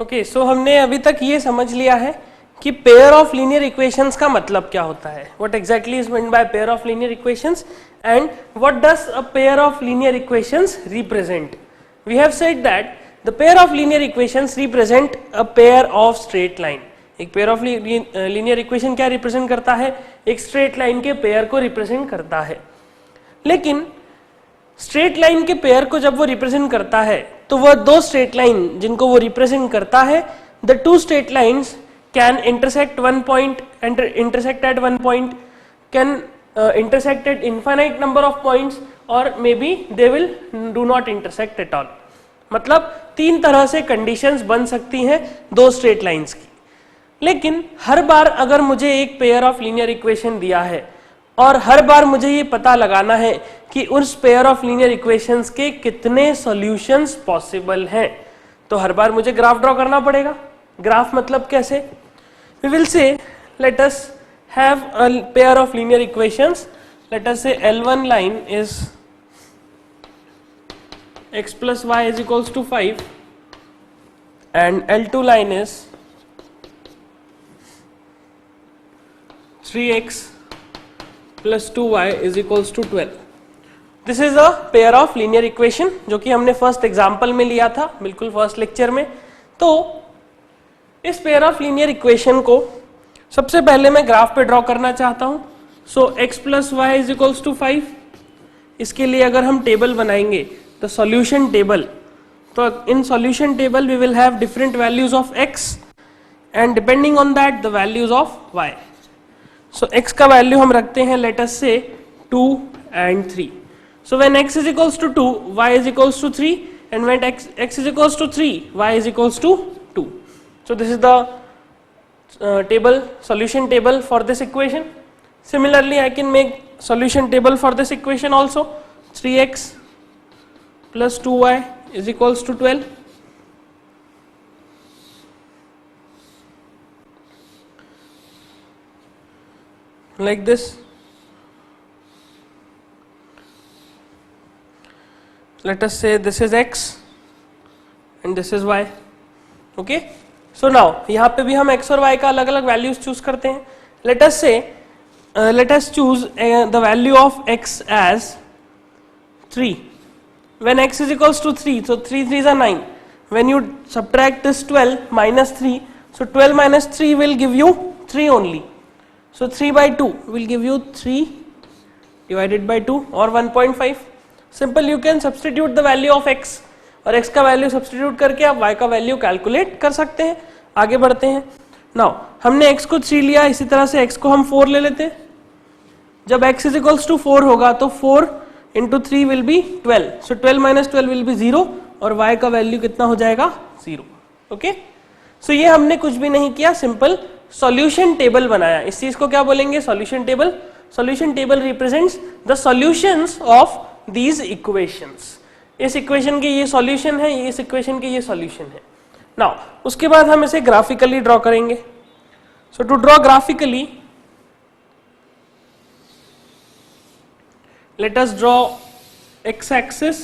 Okay, सो हमने अभी तक ये समझ लिया है कि पेयर ऑफ लीनियर इक्वेशंस का मतलब क्या होता है, what exactly is mean by pair of linear equations and what does a pair of linear equations represent. We have said that the pair of linear equations represent a pair of straight line. एक pair of linear equation क्या represent करता है? एक straight line के pair को represent करता है. लेकिन स्ट्रेट लाइन के पेयर को जब वो रिप्रेजेंट करता है तो वह दो स्ट्रेट लाइन जिनको वो रिप्रेजेंट करता है, the two straight lines can intersect one point, intersect at one point, can intersect at infinite number of points, or maybe they will do not intersect at all. मतलब तीन तरह से conditions बन सकती हैं दो स्ट्रेट लाइंस की. लेकिन हर बार अगर मुझे एक पेयर ऑफ लीनियर इक्वेशन दिया है और हर बार मुझे ये पता लगाना है कि उस पेयर ऑफ लीनियर इक्वेशंस के कितने सॉल्यूशंस पॉसिबल हैं, तो हर बार मुझे ग्राफ ड्रॉ करना पड़ेगा. ग्राफ मतलब कैसे? We will say let us have a pair of linear equations. Let us say L1 line is x plus y is equals to 5 and L2 line is 3x plus 2y is equals to 12. This is a pair of linear equation जो कि हमने first example में लिया था, बिल्कुल first lecture में. तो इस पेयर ऑफ लीनियर इक्वेशन को सबसे पहले मैं ग्राफ पे ड्रॉ करना चाहता हूं. So x plus y is equals to 5. इसके लिए अगर हम टेबल बनाएंगे द सॉल्यूशन टेबल, तो in solution table we will have different values of x and depending on that the values of y. So x का value हम रखते हैं लेट अस से 2 and 3. So when x is equals to 2, y is equals to 3, and when x is equals to 3, y is equals to 2. So this is the solution table for this equation. Similarly, I can make solution table for this equation also. 3x plus 2y is equals to 12. Like this. Let us say this is x and this is y. Okay, so now यहाँ पे भी हम x और y का अलग अलग values choose करते हैं. Let us say let us choose the value of x as 3. When x is equals to 3, so 3 3s are 9. When you subtract this 12 minus 3, so 12 minus 3 will give you 3 only. So 3 by 2 will give you 3 divided by 2 or 1.5. Simple, you can substitute the value of x और x का value substitute करके आप y का value calculate कर सकते हैं. आगे बढ़ते हैं. नाउ हमने x को 3 लिया, इसी तरह से x को हम 4 ले लेते हैं. जब x इज इक्वल्स टू 4 होगा तो 4 into 3 will be 12. So 12 minus 12 will be 0 और y का वैल्यू कितना हो जाएगा? 0. ओके, सो ये हमने कुछ भी नहीं किया, सिंपल सॉल्यूशन टेबल बनाया. इस चीज को क्या बोलेंगे? Solution table. Solution table represents the solutions of these equations. इस इक्वेशन के ये सॉल्यूशन है, इस इक्वेशन के ये सॉल्यूशन है. नाउ उसके बाद हम इसे ग्राफिकली ड्रॉ करेंगे. So to draw graphically let us draw x axis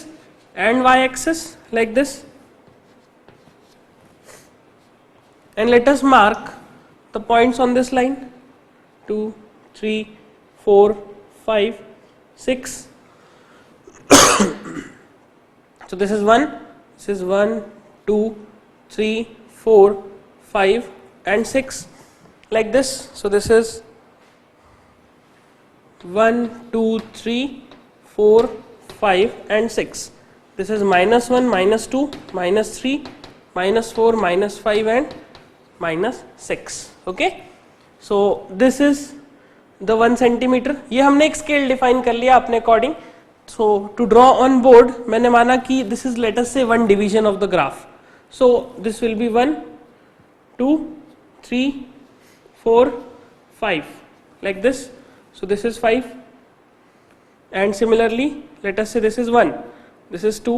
and y axis like this, and let us mark the points on this line 2 3 4 5 6. So this is 1, this is 1 2 3 4 5 and 6 like this. So this is 1 2 3 4 5 and 6. This is minus 1 minus 2 minus 3 minus 4 minus 5 and minus 6. Okay, so this is the 1 centimeter. ये हमने एक scale define कर लिया अपने according. So to draw on board, मैंने माना कि this is let us say one division of the graph. So this will be 1 2 3 4 5 like this. So this is 5, and similarly let us say this is 1, this is 2,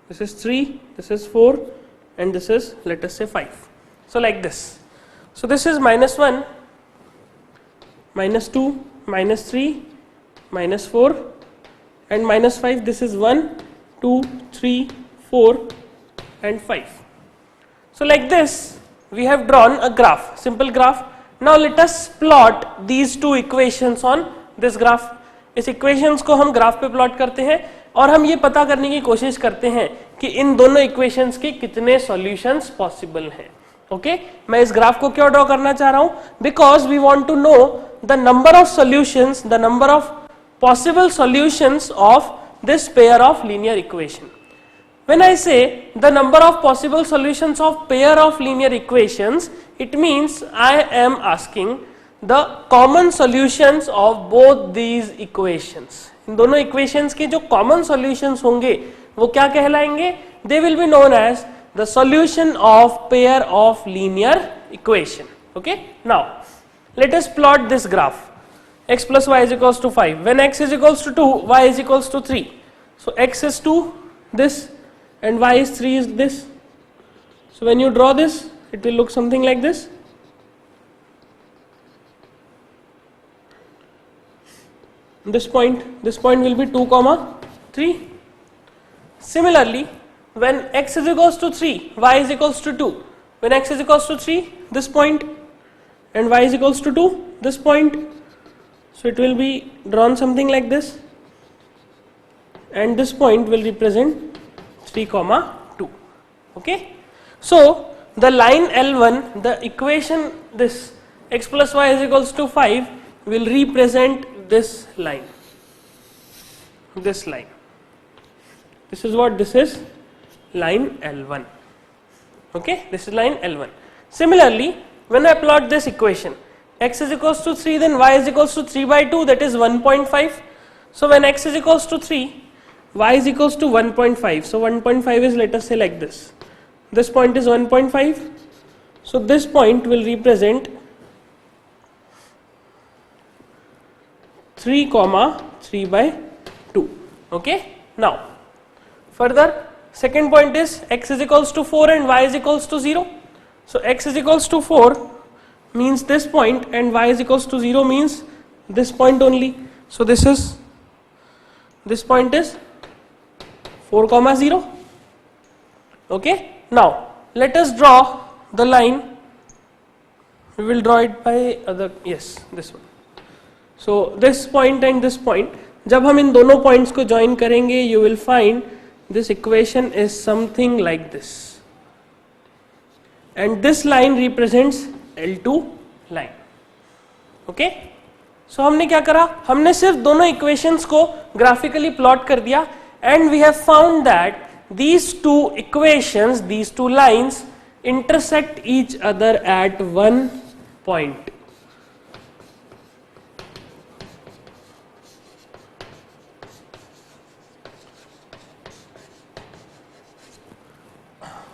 this is 3, this is 4, and this is let us say 5. So like this. So this is minus 1 minus 2 minus 3 minus 4 and minus 5. This is 1 2 3 4 and 5. So like this we have drawn a graph, simple graph. Now let us plot these two equations on this graph. इस equations को हम graph पे plot करते हैं और हम ये पता करने की कोशिश करते हैं कि इन दोनों equations के कितने solutions possible हैं. ओके मैं इस ग्राफ को क्यों ड्रॉ करना चाह रहा हूं? Because we want to know the number of solutions, the number of possible solutions of this pair of linear equation. When I say the number of possible solutions of pair of linear equations, it means I am asking the common solutions of both these equations. इन दोनों equations के जो common solutions होंगे वो क्या कहलाएंगे? They will be known as the solution of pair of linear equation. Okay, now let us plot this graph. X plus y is equals to 5. When x is equals to 2, y is equals to 3. So x is 2, this, and y is 3 is this. So when you draw this, it will look something like this. This point will be 2 comma 3. Similarly, when x is equals to 3, y is equals to 2. When x is equals to 3, this point, and y is equals to 2, this point. So it will be drawn something like this, and this point will represent 3 comma 2. Okay, so the line L1, the equation this x plus y is equals to 5 will represent this line. This is what this is, line L1. Okay, this is line L1. Similarly, when I plot this equation, x is equals to 3, then y is equals to 3 by 2, that is 1.5. So when x is equals to 3, y is equals to 1.5. So 1.5 is, let us say, like this. This point is 1.5. So this point will represent 3 comma 3 by 2. Okay, now further, second point is x is equals to 4 and y is equals to 0. So x is equals to 4 means this point, and y is equals to 0 means this point only. So this point is 4 comma 0. Okay, now let us draw the line. We will draw it by other, yes, this one. So this point and this point, जब हम इन दोनों points को join करेंगे, you will find this equation is something like this, and this line represents L2 line. Okay, so हमने क्या करा? हमने सिर्फ दोनों equations को graphically plot कर दिया, and we have found that these two equations, these two lines intersect each other at one point.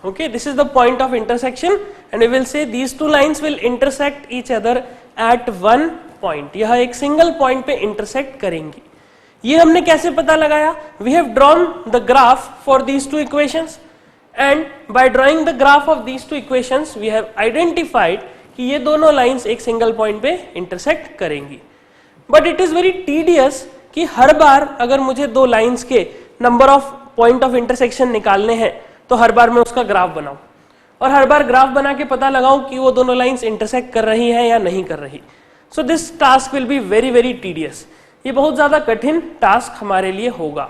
Okay, this is the point of intersection, and we will say these two lines will intersect each other at one point. यह एक single point पे intersect करेंगी. ये हमने कैसे पता लगाया? We have drawn the graph for these two equations, and by drawing the graph of these two equations, we have identified कि ये दोनों lines एक single point पे intersect करेंगी. But it is very tedious कि हर बार अगर मुझे दो lines के number of point of intersection निकालने हैं, तो हर बार मैं उसका ग्राफ बनाऊं और हर बार ग्राफ बना के पता लगाऊं कि वो दोनों लाइंस इंटरसेक्ट कर रही हैं या नहीं कर रही. So this task will be very very tedious. ये बहुत ज्यादा कठिन टास्क हमारे लिए होगा.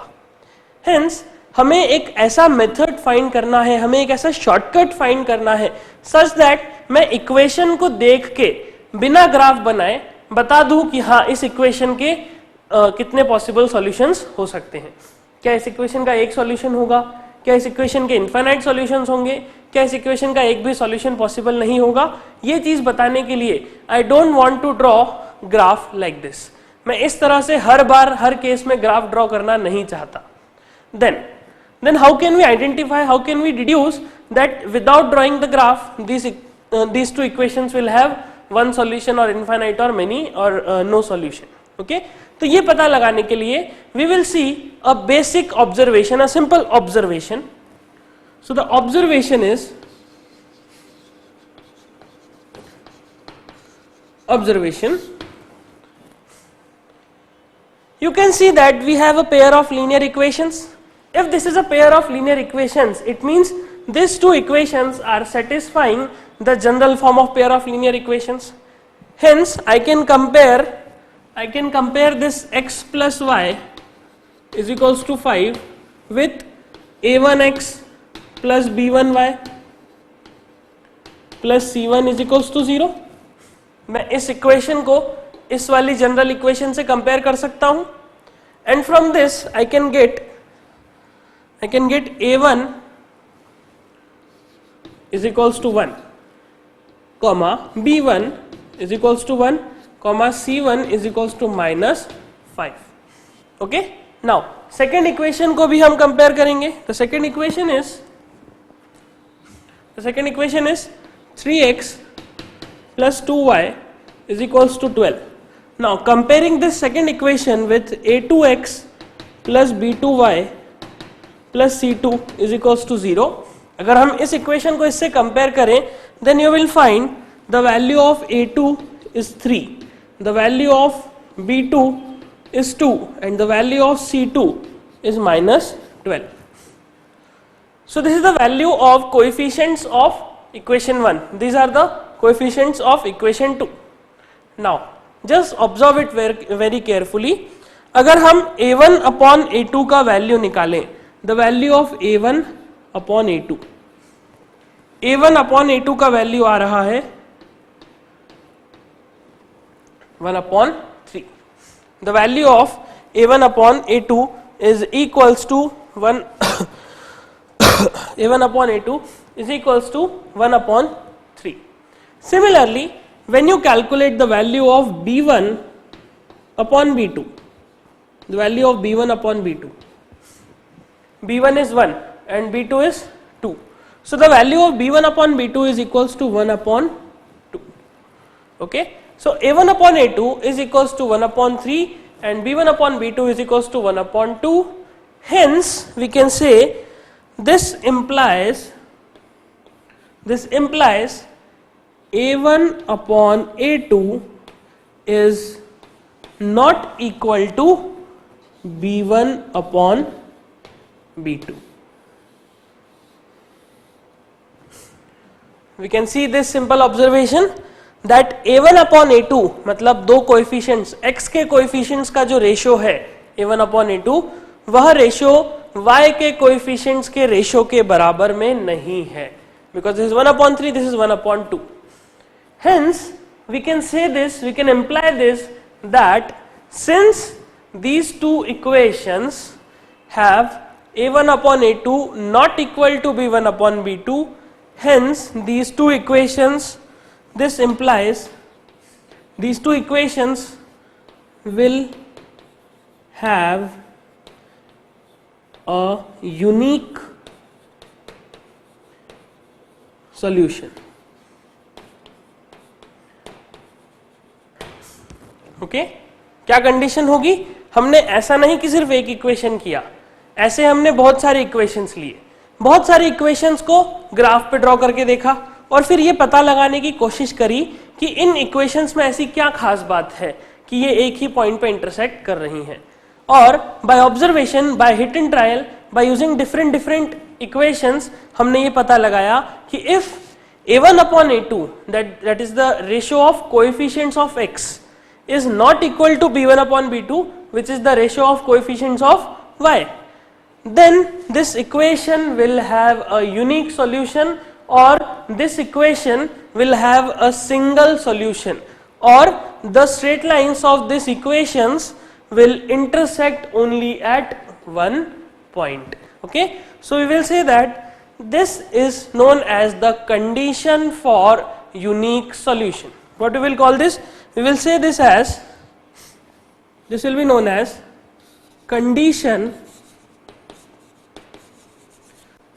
हेंस हमें एक ऐसा मेथड फाइंड करना है, हमें एक ऐसा शॉर्टकट फाइंड करना है सच दैट मैं इक्वेशन को देख के बिना ग्राफ बनाए बता दूं कि हाँ इस इक्वेशन के कितने पॉसिबल सॉल्यूशंस हो सकते हैं. क्या इस इक्वेशन का एक सॉल्यूशन होगा? क्या इस इक्वेशन के इनफाइनाइट सॉल्यूशंस होंगे? क्या इस इक्वेशन का एक भी सॉल्यूशन पॉसिबल नहीं होगा? ये चीज बताने के लिए I don't want to draw graph like this. मैं इस तरह से हर बार हर केस में ग्राफ ड्रॉ करना नहीं चाहता. Then how can we identify, how can we deduce that without drawing the graph these two equations will have one solution or infinite or many or no solution. Okay, तो ये पता लगाने के लिए we will see a basic observation, a simple observation. So the observation is you can see that we have a pair of linear equations. If this is a pair of linear equations, it means these two equations are satisfying the general form of pair of linear equations. Hence I can compare this x plus y is equals to 5 with a1x plus b1y plus c1 is equals to 0. मैं इस equation को इस वाली general equation से compare कर सकता हूं, and from this I can get a1 is equals to 1, comma b1 is equals to 1, comma c1 is equals to minus 5. Okay, now second equation को भी हम कंपेयर करेंगे. The second equation is 3x plus 2y is equals to 12. Now comparing this second equation with a2x plus b2y plus c2 is equals to 0, अगर हम इस equation को इससे compare करें, then you will find the value of a2 is 3, the value of b2 is 2 and the value of c2 is minus 12. So this is the value of coefficients of equation 1. These are the coefficients of equation 2. Now just observe it very carefully. अगर हम a1 upon a2 का value निकालें, the value of a1 upon a2, a1 upon a2 का value आ रहा है 1 upon 3. The value of a1 upon a2 is equals to 1 a1 upon a2 is equals to 1 upon 3. Similarly, when you calculate the value of b1 upon b2, the value of b1 upon b2, b1 is 1 and b2 is 2. So the value of b1 upon b2 is equals to 1 upon 2. Okay, so a1 upon a2 is equals to 1 upon 3 and b1 upon b2 is equals to 1 upon 2. Hence we can say this implies a1 upon a2 is not equal to b1 upon b2. We can see this simple observation that a1 upon a2 मतलब दो coefficients x के coefficients का जो ratio है a1 upon a2, वह ratio y के coefficients के ratio के बराबर में नहीं है, because this is 1 upon 3, this is 1 upon 2. Hence we can say this, we can imply this, that since these two equations have a1 upon a2 not equal to b1 upon b2, hence these two equations, this implies these two equations will have a unique solution. Okay, क्या condition होगी? हमने ऐसा नहीं कि सिर्फ एक equation किया, ऐसे हमने बहुत सारे इक्वेशंस लिए, बहुत सारे इक्वेशंस को ग्राफ पे ड्रॉ करके देखा और फिर ये पता लगाने की कोशिश करी कि इन इक्वेशंस में ऐसी क्या खास बात है कि ये एक ही पॉइंट पे इंटरसेक्ट कर रही हैं. और by observation, by hit and trial, by using different equations, हमने ये पता लगाया कि if a1 upon a2 that is the ratio of coefficients of x is not equal to b1 upon b2, which is the ratio of coefficients of y, then this equation will have a unique solution, or this equation will have a single solution, or the straight lines of these equations will intersect only at one point. Okay, so we will say that this is known as the condition for unique solution. What we will call this? We will say this as, this will be known as condition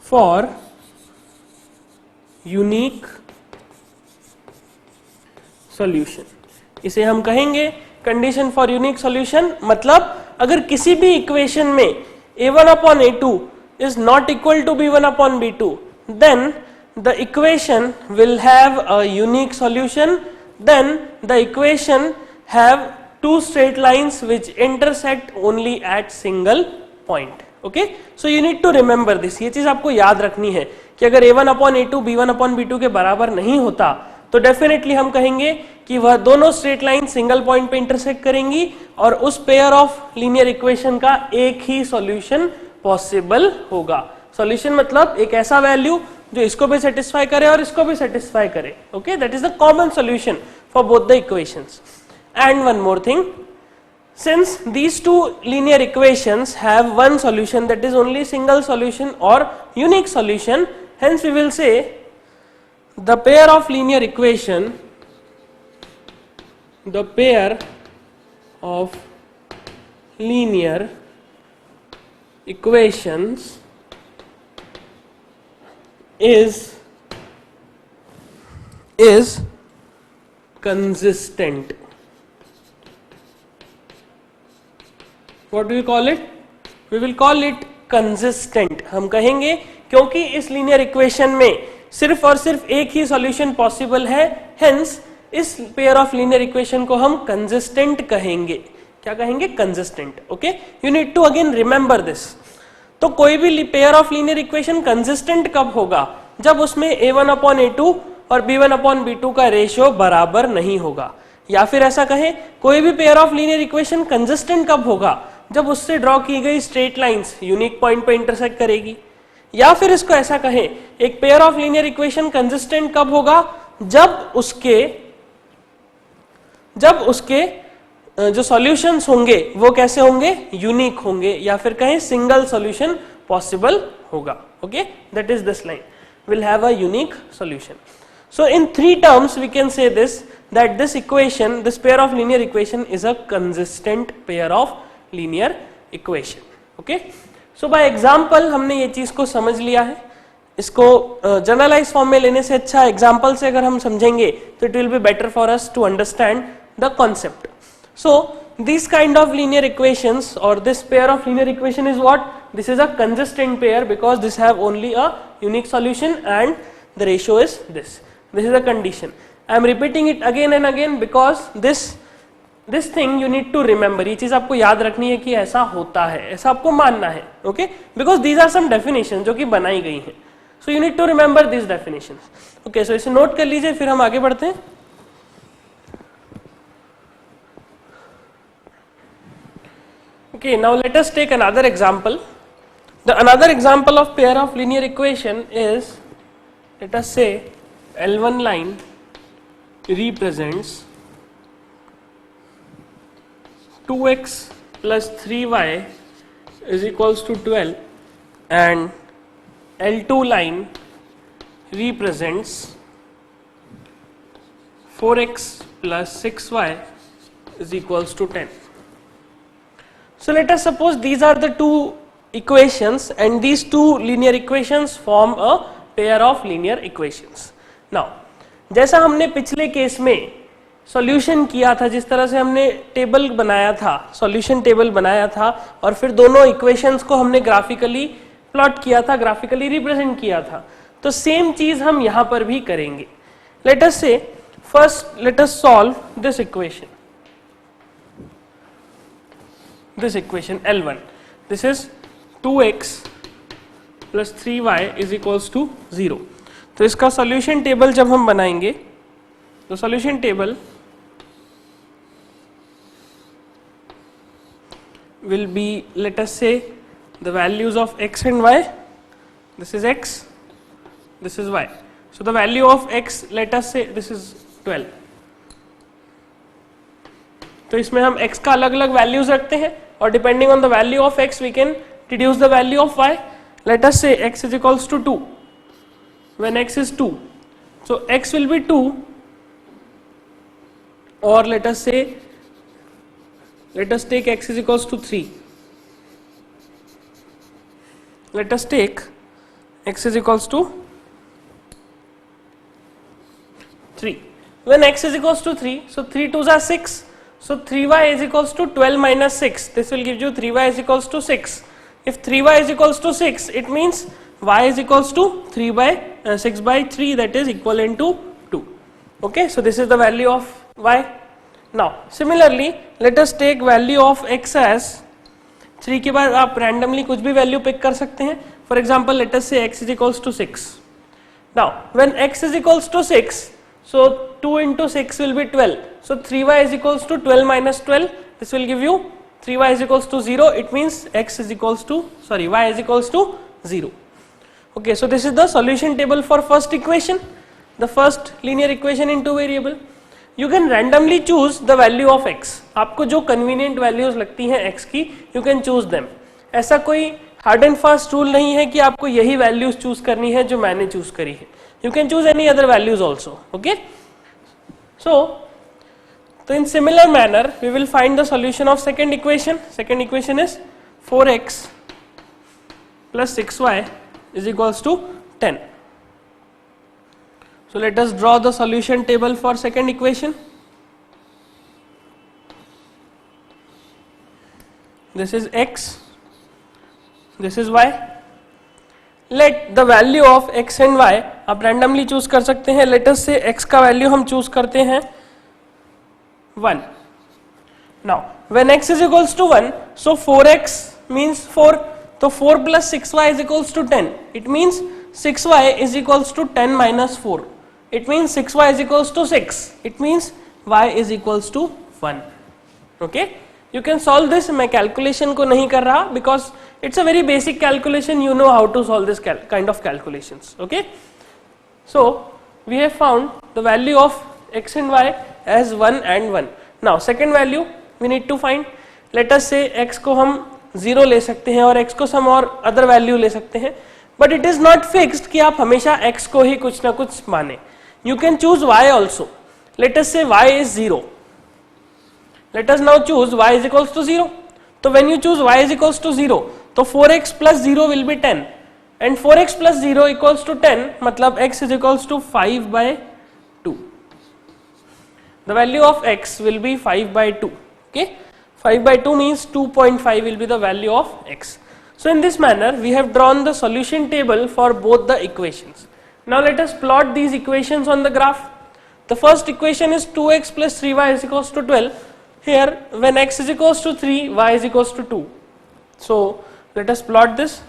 for unique solution. इसे हम कहेंगे condition for unique solution. मतलब अगर किसी भी equation में a1 upon a2 is not equal to b1 upon b2, then the equation will have a unique solution. Then the equation have two straight lines which intersect only at single point. Okay, so you need to remember this, ये चीज आपको याद रखनी है कि अगर a1 upon a2 b1 upon b2 के बराबर नहीं होता तो डेफिनेटली हम कहेंगे कि वह दोनों स्ट्रेट लाइन सिंगल पॉइंट पे इंटरसेक्ट करेंगी और उस पेयर ऑफ लीनियर इक्वेशन का एक ही सॉल्यूशन पॉसिबल होगा। सॉल्यूशन मतलब एक ऐसा वैल्यू जो इसको भी सेटिस्फाई करे और इसको भी सेटिस्फाई करे। Okay, that is the common solution for both the equations. And one more thing, since these two linear equations have one solution, that is only single solution or unique solution, hence we will say the pair of linear equation, the pair of linear equations is consistent. What do we call it? We will call it consistent. हम कहेंगे क्योंकि इस linear equation में सिर्फ और सिर्फ एक ही सॉल्यूशन पॉसिबल है, हेंस इस पेयर ऑफ लीनियर इक्वेशन को हम कंसिस्टेंट कहेंगे। क्या कहेंगे? Consistent. Okay, you need to again remember this. तो कोई भी pair of linear equation consistent कब होगा? जब उसमें a1 अपॉन a2 और b1 अपॉन b2 का रेशियो बराबर नहीं होगा। या फिर ऐसा कहें, कोई भी pair of linear equation consistent कब होगा? जब उससे ड्रॉ की गई स्ट्रेट लाइंस यूनिक पॉइंट पे इंटरसेक्ट करेगी। या फिर इसको ऐसा कहें, एक pair of linear equation consistent कब होगा? जब उसके जो सॉल्यूशंस होंगे वो कैसे होंगे? यूनिक होंगे, या फिर कहें सिंगल सॉल्यूशन पॉसिबल होगा। Okay, that is this line will have a unique solution. So in three terms we can say this, that this equation, this pair of linear equation is a consistent pair of linear equation. Okay, so by example हमने ये चीज को समझ लिया है। इसको generalise form में लेने से अच्छा एग्जाम्पल से अगर हम समझेंगे तो it will be better for us to understand the concept. So this kind of linear equations or this pair of linear equation is what? This is a consistent pair because this have only a unique solution and the ratio is this. This is a condition. I am repeating it again and again because this thing you need to remember. ये चीज आपको याद रखनी है कि ऐसा होता है, ऐसा आपको मानना है। Okay? Because these are some definitions जो कि बनाई गई हैं. So you need to remember these definitions. Okay, so इसे नोट कर लीजिए, फिर हम आगे बढ़ते हैं। Okay, now let us take another example. Another example of pair of linear equation is, let us say L1 line represents 2x plus 3y is equals to 12 and L2 line represents 4x plus 6y is equals to 10. So let us suppose these are the two equations and these two linear equations form a pair of linear equations. Now, जैसा हमने पिछले case में solution किया था, जिस तरह से हमने टेबल बनाया था, सॉल्यूशन टेबल बनाया था और फिर दोनों इक्वेशंस को हमने ग्राफिकली प्लॉट किया था, ग्राफिकली रिप्रेजेंट किया था, तो सेम चीज हम यहां पर भी करेंगे। लेट अस से first let us solve this equation, this equation L1. This is 2x plus 3y is equals to 0. तो इसका सॉल्यूशन टेबल जब हम बनाएंगे तो solution table will be, let us say, the values of x and y. This is x, this is y. So the value of x, let us say this is 12. तो इसमें हम x का अलग अलग वैल्यूज रखते हैं और depending on the value of x we can deduce the value of y. Let us say x is equals to 2 when x is 2, so x will be 2, or let us say, let us take x is equals to 3. Let us take x is equals to 3. When x is equals to 3, so 3 2s are 6. So 3y is equals to 12 minus 6. This will give you 3y is equals to 6. If 3y is equals to 6, it means y is equals to 6 by 3, that is equivalent to 2. Okay, so this is the value of y. Now similarly, let us take value of x as 3 के बाद आप randomly कुछ भी value pick कर सकते हैं. For example let us say x is equals to 6. Now when x is equals to 6, so 2 into 6 will be 12. So 3y is equals to 12 minus 12. This will give you 3y is equals to 0. It means x is equals to, sorry, y is equals to 0. Okay, so this is the solution table for first equation, the first linear equation in two variable. You can randomly choose the value of x. आपको जो convenient values लगती हैं x की, you can choose them. ऐसा कोई hard and fast rule नहीं है कि आपको यही values choose करनी है जो मैंने choose करी है. You can choose any other values also. Okay. So in similar manner, we will find the solution of second equation. Second equation is 4x plus 6y is equals to 10. So let us draw the solution table for second equation. This is x, this is y. Let the value of x and y आप randomly choose कर सकते हैं. Let us say x का value हम choose करते हैं 1. Now when x is equals to 1, so 4x means 4. So 4 plus 6y is equals to 10. It means 6y is equals to 10 minus 4. It means 6y is equals to 6. It means y is equals to 1. Okay. You can solve this. मैं calculation को नहीं कर रहा because it's a very basic calculation. You know how to solve this kind of calculations. Okay. So we have found the value of x and y as 1 and 1. Now second value we need to find. Let us say x को हम 0 ले सकते हैं और x को some और other value ले सकते हैं. But it is not fixed कि आप हमेशा x को ही कुछ ना कुछ माने. You can choose y also. Let us say y is 0. Let us now choose y is equals to 0. So when you choose y is equals to 0, तो 4x plus 0 will be 10. And 4x plus 0 equals to 10, मतलब x is equals to 5 by 2. The value of x will be 5 by 2. Okay. 5 by 2 means 2.5 will be the value of x. So in this manner we have drawn the solution table for both the equations. Now let us plot these equations on the graph. The first equation is 2x plus 3y is equals to 12. Here when x is equals to 3, y is equals to 2. So let us plot this.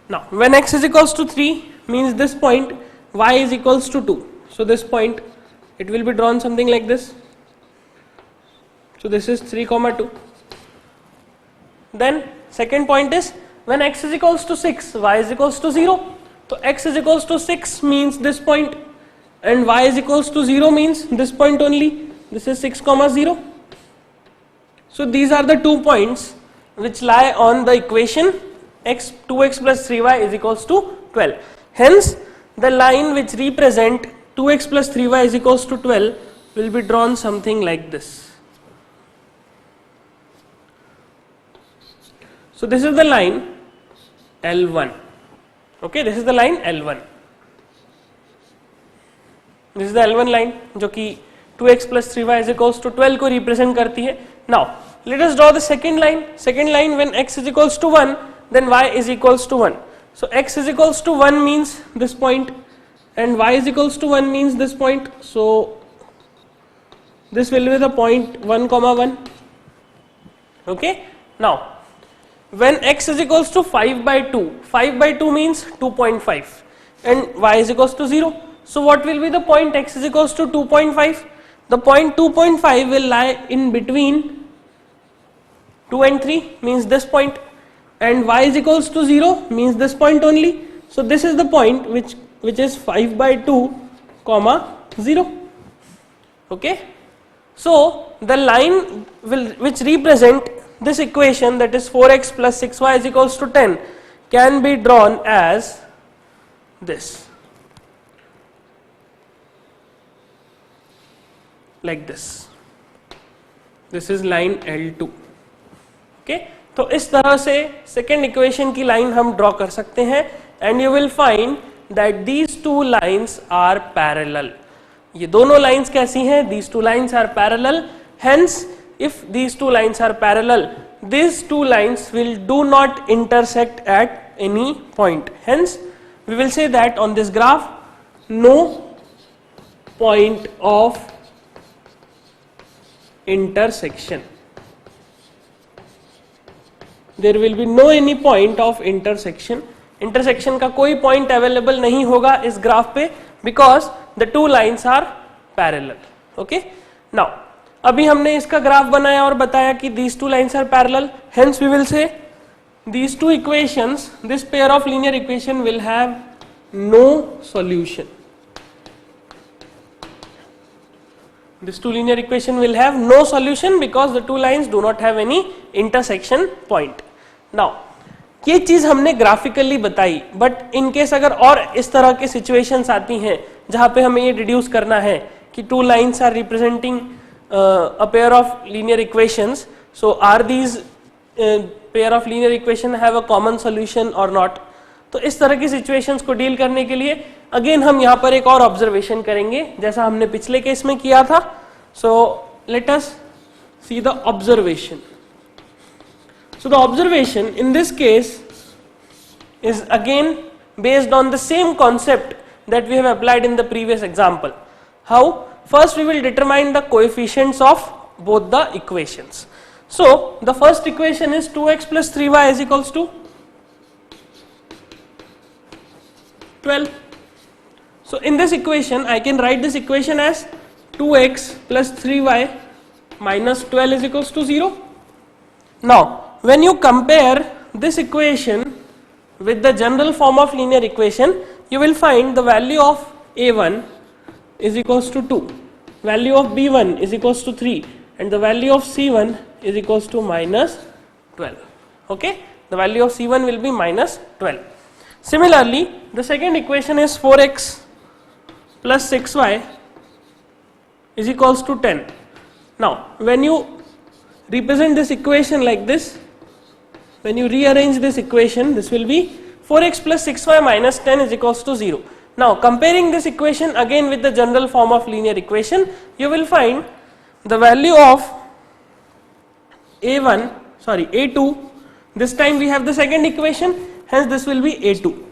Now when x is equals to 3 means this point, y is equals to 2. So this point, it will be drawn something like this. So this is 3 comma 2. Then second point is when x is equals to 6, y is equals to 0. So x is equals to 6 means this point and y is equals to 0 means this point only. This is 6 comma 0. So these are the 2 points which lie on the equation x 2x plus 3y is equals to 12. Hence the line which represent 2x plus 3y is equals to 12 will be drawn something like this. So this is the line L1. Okay, this is the line L1. This is the L1 line जो कि 2x plus 3y is equals to 12 को represent करती है. Now let us draw the second line. Second line when x is equals to 1, then y is equals to 1. So x is equals to 1 means this point and y is equals to 1 means this point. So this will be the point 1 comma 1. Okay. Now when x is equals to 5 by 2, 5 by 2 means 2.5 and y is equals to 0. So what will be the point x is equals to 2.5? The point 2.5 will lie in between 2 and 3 means this point, and y is equals to 0 means this point only. So this is the point which is 5 by 2 comma 0. Okay. So the line which represent this equation, that is 4x plus 6y is equals to 10, can be drawn as this, like this. This is line L2. Okay. तो इस तरह से second equation की line हम draw कर सकते हैं and you will find that these two lines are parallel. ये दोनों लाइन्स कैसी हैं? These two lines are parallel. Hence if these two lines are parallel, these two lines will do not intersect at any point. Hence we will say that on this graph no point of intersection. there will be no any point of intersection. Intersection का कोई point available नहीं होगा इस graph पे, because the two lines are parallel. Okay, now अभी हमने इसका graph बनाया और बताया कि these two lines are parallel, hence we will say these two equations, this pair of linear equation will have no solution. This two linear equation will have no solution because the two lines do not have any intersection point. Now ये चीज हमने graphically बताई, but in case अगर और इस तरह के situations आती हैं जहां पे हमें ये डिड्यूस करना है कि two lines are representing a pair of linear equations, so are these pair of linear equation have a common solution और नॉट. तो इस तरह की सिचुएशंस को डील करने के लिए अगेन हम यहाँ पर एक और ऑब्जर्वेशन करेंगे जैसा हमने पिछले केस में किया था. So let us see the observation. So the observation in this case is again based on the same concept that we have applied in the previous example. How? First we will determine the coefficients of both the equations. So the first equation is 2x plus 3y is equals to 12. So in this equation I can write this equation as 2x plus 3y minus 12 is equals to 0. Now when you compare this equation with the general form of linear equation, you will find the value of a1 is equals to 2, value of b1 is equals to 3, and the value of c1 is equals to minus 12. Okay, the value of c1 will be minus 12. Similarly, the second equation is 4x plus 6y is equals to 10. Now when you represent this equation like this, when you rearrange this equation, this will be 4x plus 6y minus 10 is equals to 0. Now comparing this equation again with the general form of linear equation, you will find the value of a2, this time we have the second equation, hence this will be a2.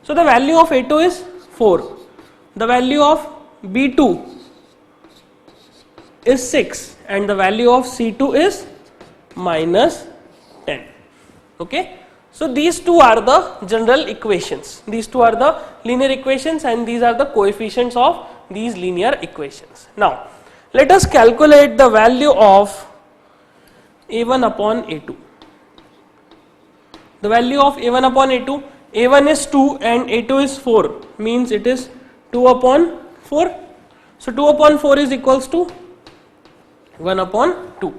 So the value of a2 is 4, the value of b2 is 6, and the value of c2 is minus 10. Okay, so these two are the general equations, these two are the linear equations, and these are the coefficients of these linear equations. Now let us calculate the value of a1 upon a2. The value of a1 upon a2, a1 is 2 and a2 is 4, means it is 2 upon 4. So 2 upon 4 is equals to 1 upon 2.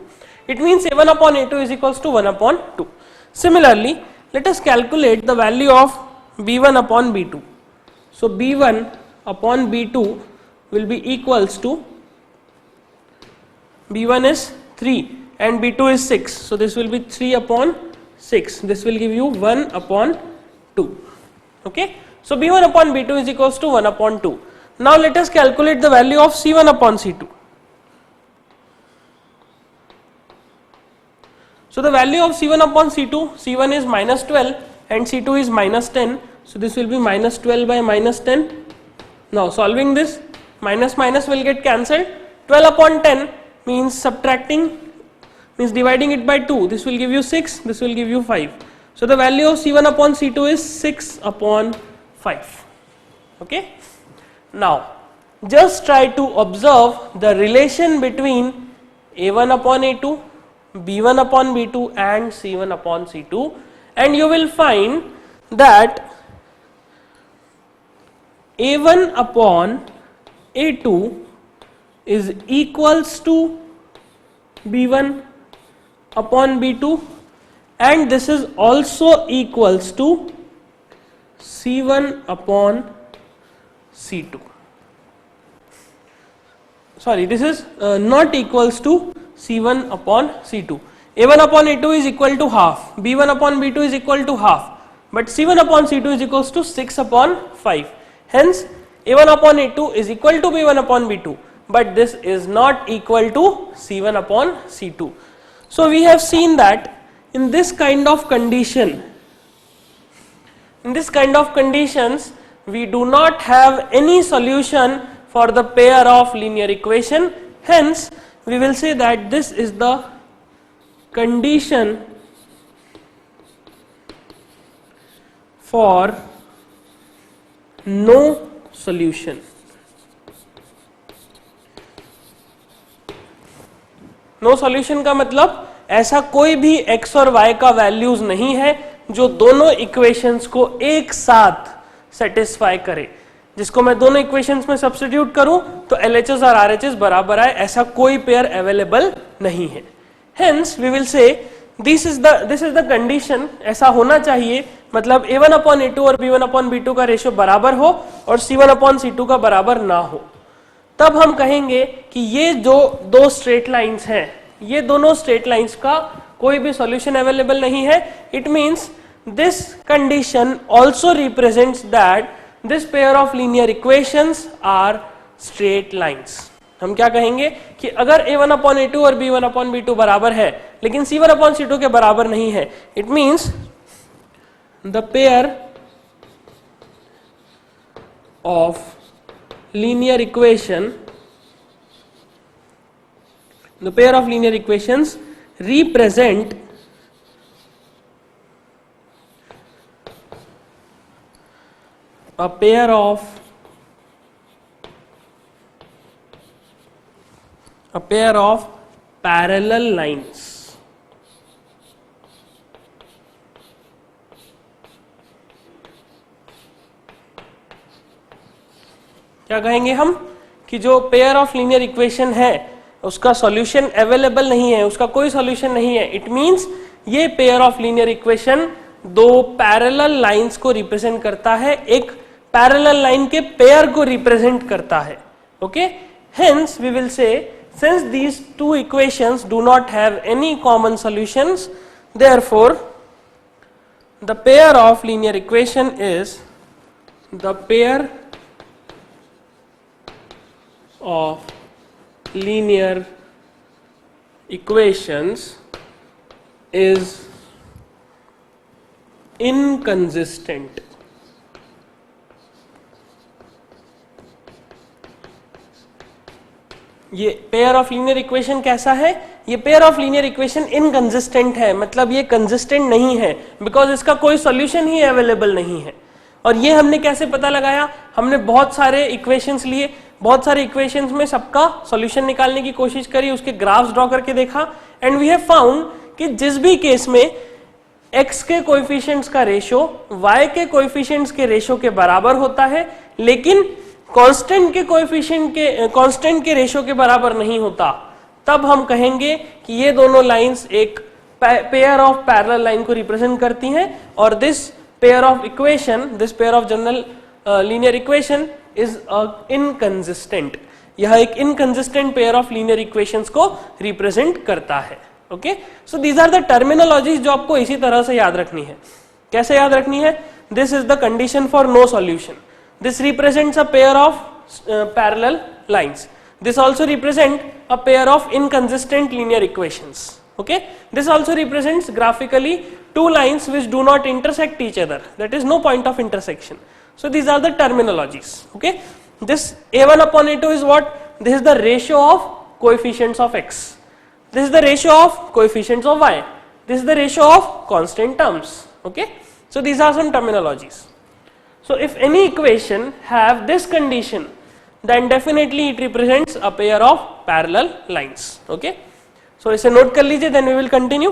It means a1 upon a2 is equals to 1 upon 2. Similarly, let us calculate the value of b1 upon b2. So b1 upon b2 will be equals to, b1 is 3 and b2 is 6, so this will be 3 upon 6, this will give you 1 upon 2. Okay, so b1 upon b2 is equals to 1 upon 2. Now let us calculate the value of c1 upon c2. So the value of c1 upon c2, c1 is minus 12 and c2 is minus 10, so this will be minus 12 by minus 10. Now solving this, minus minus will get cancelled, 12 upon 10 means subtracting, means dividing it by 2, this will give you 6, this will give you 5. So the value of c1 upon c2 is 6 upon 5. Okay. Now just try to observe the relation between a1 upon a2, b1 upon b2 and c1 upon c2, and you will find that a1 upon a2 is equals to b1 upon b2, and this is also equals to c1 upon c2. Sorry, this is not equals to c1 upon c2. a1 upon a2 is equal to half, b1 upon b2 is equal to half, but c1 upon c2 is equals to 6 upon 5. Hence a1 upon a2 is equal to b1 upon b2, but this is not equal to c1 upon c2. So we have seen that in this kind of condition, in this kind of conditions, we do not have any solution for the pair of linear equation. Hence we will say that this is the condition for no solution. No solution का मतलब ऐसा कोई भी x और y का values नहीं है जो दोनों इक्वेशंस को एक साथ सेटिस्फाई करे, जिसको मैं दोनों इक्वेशंस में सब्स्टिट्यूट करूं तो LHS और RHS बराबर आए, ऐसा कोई पेयर अवेलेबल नहीं है. Hence we will say this is the condition, ऐसा होना चाहिए, मतलब A1 अपॉन A2 और B1 अपॉन B2 का रेशियो बराबर हो और C1 अपॉन C2 का बराबर ना हो. तब हम कहेंगे कि ये जो दो स्ट्रेट लाइंस हैं, ये दोनों स्ट्रेट लाइंस का कोई भी सॉल्यूशन अवेलेबल नहीं है. It means this condition also represents that this pair of linear equations are straight lines. हम क्या कहेंगे कि अगर A1 अपॉन A2 और B1 अपॉन B2 बराबर है लेकिन C1 अपॉन C2 के बराबर नहीं है, it means the pair of linear equation, the pair of linear equations represent a pair of parallel lines. क्या कहेंगे हम कि जो पेयर ऑफ लीनियर इक्वेशन है उसका सॉल्यूशन अवेलेबल नहीं है, उसका कोई सॉल्यूशन नहीं है. इट मींस ये पेयर ऑफ लीनियर इक्वेशन दो पैरेलल लाइंस को रिप्रेजेंट करता है, एक पैरेलल लाइन के पेयर को रिप्रेजेंट करता है. Okay, hence we will say since these two equations do not have any common solutions, therefore the pair of linear equation is the pair of linear equations is inconsistent. ये pair of linear equation कैसा है? ये pair of linear equation inconsistent है, मतलब ये consistent नहीं है, because इसका कोई सॉल्यूशन ही अवेलेबल नहीं है. और ये हमने कैसे पता लगाया? हमने बहुत सारे इक्वेशंस लिए, बहुत सारे इक्वेशंस में सबका सॉल्यूशन निकालने की कोशिश करी, उसके ग्राफ्स ड्रॉ करके देखा, एंड वी हैव फाउंड कि जिस भी केस में x के कोएफिशिएंट्स का रेशियो y के कोएफिशिएंट्स के रेशियो के बराबर होता है, लेकिन कांस्टेंट के रेशियो के बराबर नहीं होता, तब हम कहेंगे कि ये दोनों लाइंस एक पेयर ऑफ पैरेलल लाइन को रिप्रेजेंट करती हैं, और this pair of equation, this pair of general linear equation is inconsistent. यह एक inconsistent pair of linear equations को रिप्रेजेंट करता है. Okay, so these are the terminologies जो आपको इसी तरह से याद रखनी है. कैसे याद रखनी है? This is the condition for no solution. This represents a pair of parallel lines. This also represent a pair of inconsistent linear equations. Okay, this also represents graphically two lines which do not intersect each other, that is no point of intersection. So these are the terminologies. Okay, this A1 upon A2 is what? This is the ratio of coefficients of x, this is the ratio of coefficients of y, this is the ratio of constant terms. Okay, so these are some terminologies. So if any equation have this condition, then definitely it represents a pair of parallel lines. Okay, so इसे note कर लीजिए, then we will continue.